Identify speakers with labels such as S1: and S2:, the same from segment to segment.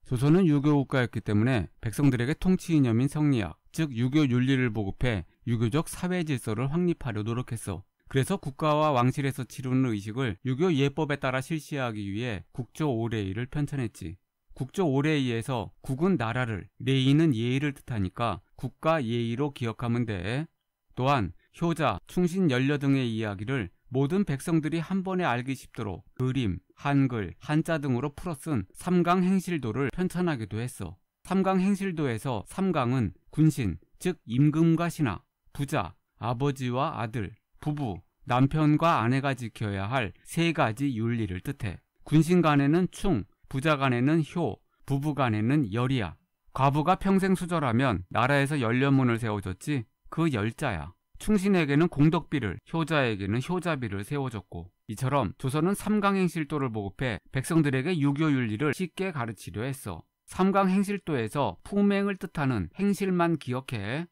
S1: 조선은 유교국가였기 때문에 백성들에게 통치 이념인 성리학, 즉 유교 윤리를 보급해 유교적 사회 질서를 확립하려 노력했어. 그래서 국가와 왕실에서 치르는 의식을 유교 예법에 따라 실시하기 위해 국조 오레이를 편찬했지. 국조 오레이에서 국은 나라를, 레이는 예의를 뜻하니까 국가 예의로 기억하면 돼. 또한 효자, 충신, 연려 등의 이야기를 모든 백성들이 한 번에 알기 쉽도록 그림, 한글, 한자 등으로 풀어 쓴 삼강행실도를 편찬하기도 했어. 삼강행실도에서 삼강은 군신, 즉 임금과 신하, 부자, 아버지와 아들, 부부, 남편과 아내가 지켜야 할 세 가지 윤리를 뜻해. 군신 간에는 충, 부자 간에는 효, 부부 간에는 열이야. 과부가 평생 수절하면 나라에서 연려문을 세워줬지 그 열자야. 충신에게는 공덕비를, 효자에게는 효자비를 세워줬고, 이처럼 조선은 삼강행실도를 보급해 백성들에게 유교 윤리를 쉽게 가르치려 했어. 삼강행실도에서 품행을 뜻하는 행실만 기억해.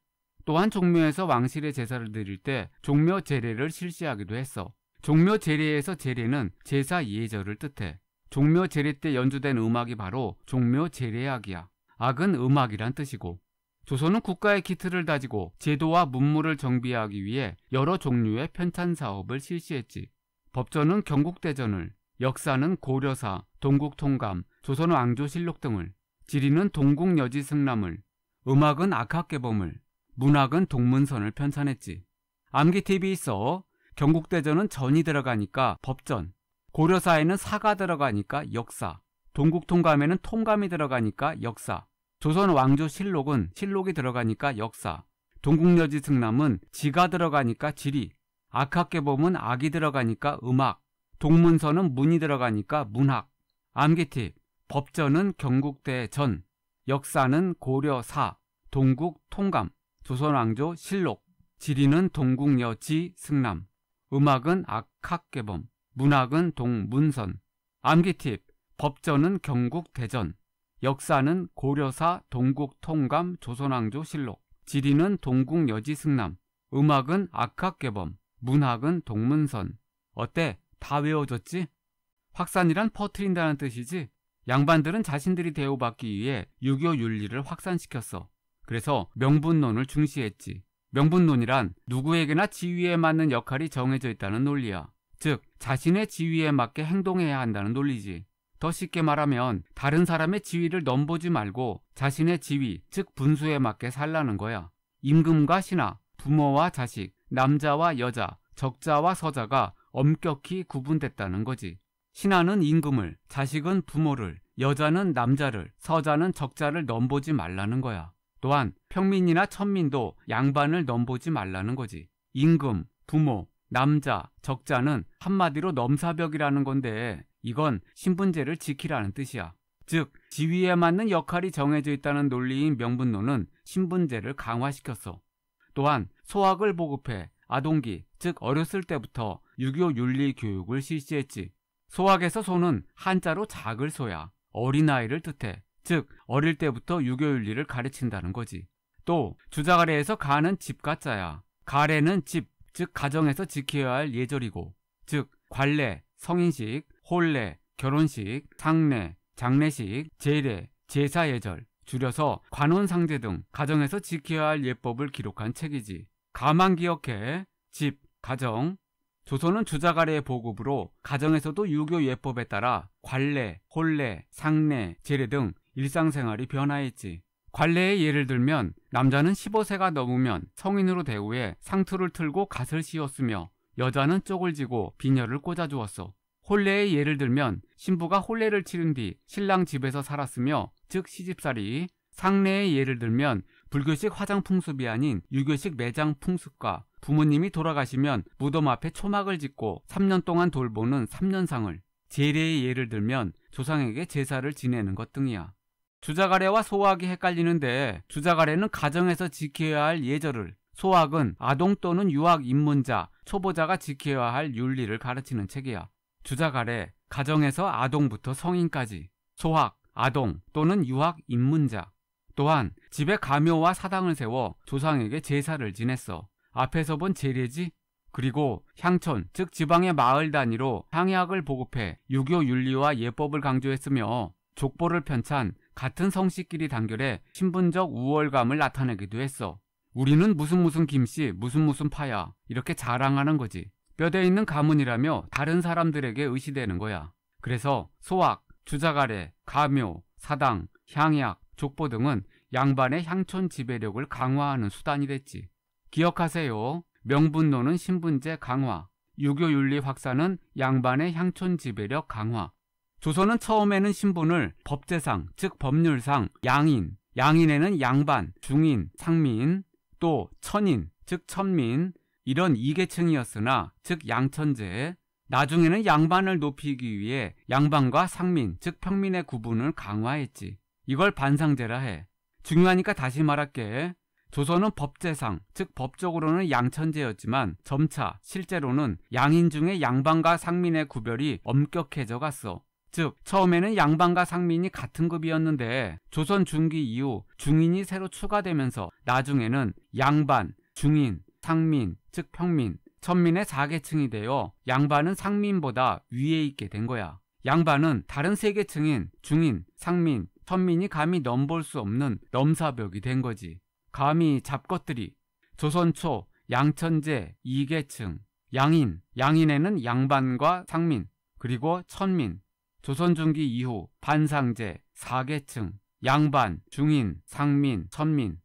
S1: 또한 종묘에서 왕실의 제사를 드릴 때 종묘 제례를 실시하기도 했어. 종묘 제례에서 제례는 제사 예절을 뜻해. 종묘 제례 때 연주된 음악이 바로 종묘 제례악이야. 악은 음악이란 뜻이고, 조선은 국가의 기틀을 다지고 제도와 문물을 정비하기 위해 여러 종류의 편찬 사업을 실시했지. 법전은 경국대전을, 역사는 고려사, 동국통감, 조선왕조실록 등을, 지리는 동국여지승남을, 음악은 악학개범을, 문학은 동문선을 편찬했지. 암기팁이 있어. 경국대전은 전이 들어가니까 법전, 고려사에는 사가 들어가니까 역사, 동국통감에는 통감이 들어가니까 역사, 조선왕조실록은 실록이 들어가니까 역사, 동국여지승남은 지가 들어가니까 지리, 악학개범은 악이 들어가니까 음악, 동문선은 문이 들어가니까 문학. 암기팁: 법전은 경국대전, 역사는 고려사, 동국통감, 조선왕조실록, 지리는 동국여지승남, 음악은 악학개범, 문학은 동문선. 암기팁: 법전은 경국대전, 역사는 고려사, 동국통감, 조선왕조실록, 지리는 동국여지승남, 음악은 악학개범, 문학은 동문선. 어때? 다 외워졌지? 확산이란 퍼뜨린다는 뜻이지? 양반들은 자신들이 대우받기 위해 유교 윤리를 확산시켰어. 그래서 명분론을 중시했지. 명분론이란 누구에게나 지위에 맞는 역할이 정해져 있다는 논리야. 즉, 자신의 지위에 맞게 행동해야 한다는 논리지. 더 쉽게 말하면 다른 사람의 지위를 넘보지 말고 자신의 지위, 즉 분수에 맞게 살라는 거야. 임금과 신하, 부모와 자식, 남자와 여자, 적자와 서자가 엄격히 구분됐다는 거지. 신하는 임금을, 자식은 부모를, 여자는 남자를, 서자는 적자를 넘보지 말라는 거야. 또한 평민이나 천민도 양반을 넘보지 말라는 거지. 임금, 부모, 남자, 적자는 한마디로 넘사벽이라는 건데 이건 신분제를 지키라는 뜻이야. 즉, 지위에 맞는 역할이 정해져 있다는 논리인 명분론은 신분제를 강화시켰어. 또한 소학을 보급해 아동기, 즉 어렸을 때부터 유교 윤리 교육을 실시했지. 소학에서 소는 한자로 작을 소야. 어린아이를 뜻해. 즉 어릴 때부터 유교 윤리를 가르친다는 거지. 또 주자가래에서 가는 집가자야. 가래는 집, 즉 가정에서 지켜야 할 예절이고, 즉 관례, 성인식, 혼례, 결혼식, 상례, 장례식, 제례, 제사예절, 줄여서 관혼상제 등 가정에서 지켜야 할 예법을 기록한 책이지. 가만 기억해. 집, 가정. 조선은 주자가래의 보급으로 가정에서도 유교 예법에 따라 관례, 혼례, 상례, 제례 등 일상생활이 변화했지. 관례의 예를 들면 남자는 15세가 넘으면 성인으로 대우해 상투를 틀고 갓을 씌웠으며 여자는 쪽을 지고 비녀를 꽂아주었어. 혼례의 예를 들면 신부가 혼례를 치른 뒤 신랑 집에서 살았으며 즉 시집살이. 상례의 예를 들면 불교식 화장 풍습이 아닌 유교식 매장 풍습과 부모님이 돌아가시면 무덤 앞에 초막을 짓고 3년 동안 돌보는 3년상을. 제례의 예를 들면 조상에게 제사를 지내는 것 등이야. 주자가래와 소학이 헷갈리는데 주자가래는 가정에서 지켜야 할 예절을, 소학은 아동 또는 유학 입문자, 초보자가 지켜야 할 윤리를 가르치는 책이야. 주자가래, 가정에서 아동부터 성인까지. 소학, 아동 또는 유학 입문자. 또한 집에 가묘와 사당을 세워 조상에게 제사를 지냈어. 앞에서 본 제례지? 그리고 향촌, 즉 지방의 마을 단위로 향약을 보급해 유교 윤리와 예법을 강조했으며 족보를 편찬, 같은 성씨끼리 단결해 신분적 우월감을 나타내기도 했어. 우리는 무슨 김씨, 무슨 파야 이렇게 자랑하는 거지. 뼈대 있는 가문이라며 다른 사람들에게 의시되는 거야. 그래서 소악, 주자가래, 가묘, 사당, 향약, 족보 등은 양반의 향촌 지배력을 강화하는 수단이 됐지. 기억하세요. 명분론은 신분제 강화, 유교윤리 확산은 양반의 향촌 지배력 강화. 조선은 처음에는 신분을 법제상, 즉 법률상 양인, 양인에는 양반, 중인, 상민, 또 천인, 즉 천민 이런 이계층이었으나 즉 양천제, 나중에는 양반을 높이기 위해 양반과 상민, 즉 평민의 구분을 강화했지. 이걸 반상제라 해. 중요하니까 다시 말할게. 조선은 법제상, 즉 법적으로는 양천제였지만 점차 실제로는 양인 중에 양반과 상민의 구별이 엄격해져 갔어. 즉 처음에는 양반과 상민이 같은 급이었는데 조선 중기 이후 중인이 새로 추가되면서 나중에는 양반, 중인, 상민, 즉 평민, 천민의 4계층이 되어 양반은 상민보다 위에 있게 된 거야. 양반은 다른 3계층인 중인, 상민, 천민이 감히 넘볼 수 없는 넘사벽이 된 거지. 감히 잡것들이. 조선 초 양천제 2계층, 양인, 양인에는 양반과 상민, 그리고 천민. 조선 중기 이후 반상제 4계층, 양반, 중인, 상민, 천민.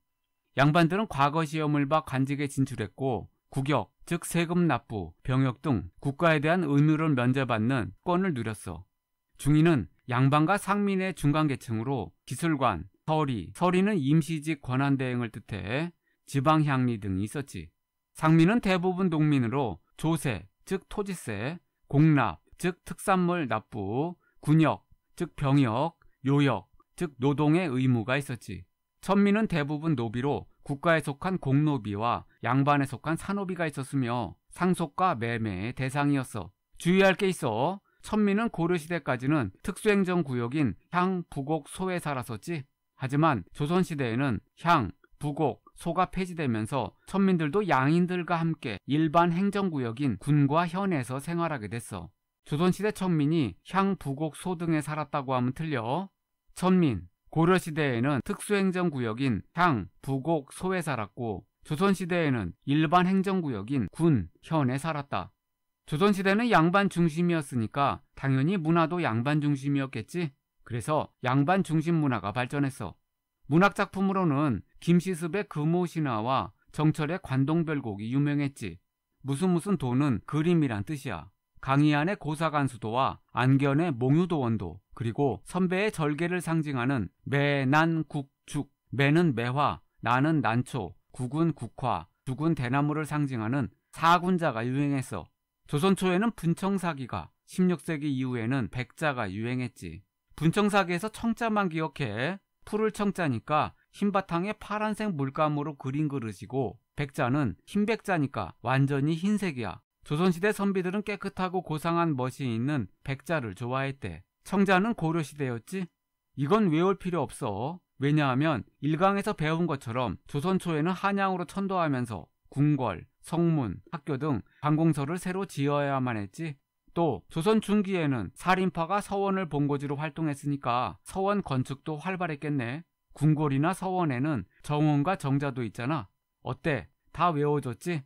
S1: 양반들은 과거 시험을 봐 관직에 진출했고 국역, 즉 세금 납부, 병역 등 국가에 대한 의무를 면제받는 권을 누렸어. 중인은 양반과 상민의 중간계층으로 기술관, 서리, 서리는 임시직 권한대행을 뜻해 지방향리 등이 있었지. 상민은 대부분 농민으로 조세, 즉 토지세, 공납, 즉 특산물 납부, 군역, 즉 병역, 요역, 즉 노동의 의무가 있었지. 천민은 대부분 노비로 국가에 속한 공노비와 양반에 속한 산노비가 있었으며 상속과 매매의 대상이었어. 주의할 게 있어. 천민은 고려시대까지는 특수행정구역인 향, 부곡, 소에 살았었지. 하지만 조선시대에는 향, 부곡, 소가 폐지되면서 천민들도 양인들과 함께 일반 행정구역인 군과 현에서 생활하게 됐어. 조선시대 천민이 향, 부곡, 소 등에 살았다고 하면 틀려. 천민, 고려시대에는 특수행정구역인 향, 부곡, 소에 살았고 조선시대에는 일반 행정구역인 군, 현에 살았다. 조선시대는 양반 중심이었으니까 당연히 문화도 양반 중심이었겠지. 그래서 양반 중심 문화가 발전했어. 문학작품으로는 김시습의 금오신화와 정철의 관동별곡이 유명했지. 무슨 도는 그림이란 뜻이야. 강희안의 고사간수도와 안견의 몽유도원도, 그리고 선배의 절개를 상징하는 매, 난, 국, 죽. 매는 매화, 나는 난초, 국은 국화, 죽은 대나무를 상징하는 사군자가 유행했어. 조선 초에는 분청사기가, 16세기 이후에는 백자가 유행했지. 분청사기에서 청자만 기억해. 풀을 청자니까 흰 바탕에 파란색 물감으로 그린 그릇이고 백자는 흰백자니까 완전히 흰색이야. 조선시대 선비들은 깨끗하고 고상한 멋이 있는 백자를 좋아했대. 청자는 고려시대였지? 이건 외울 필요 없어. 왜냐하면 일강에서 배운 것처럼 조선 초에는 한양으로 천도하면서 궁궐, 성문, 학교 등 관공서를 새로 지어야만 했지. 또 조선 중기에는 살인파가 서원을 본거지로 활동했으니까 서원 건축도 활발했겠네. 궁궐이나 서원에는 정원과 정자도 있잖아. 어때? 다 외워졌지?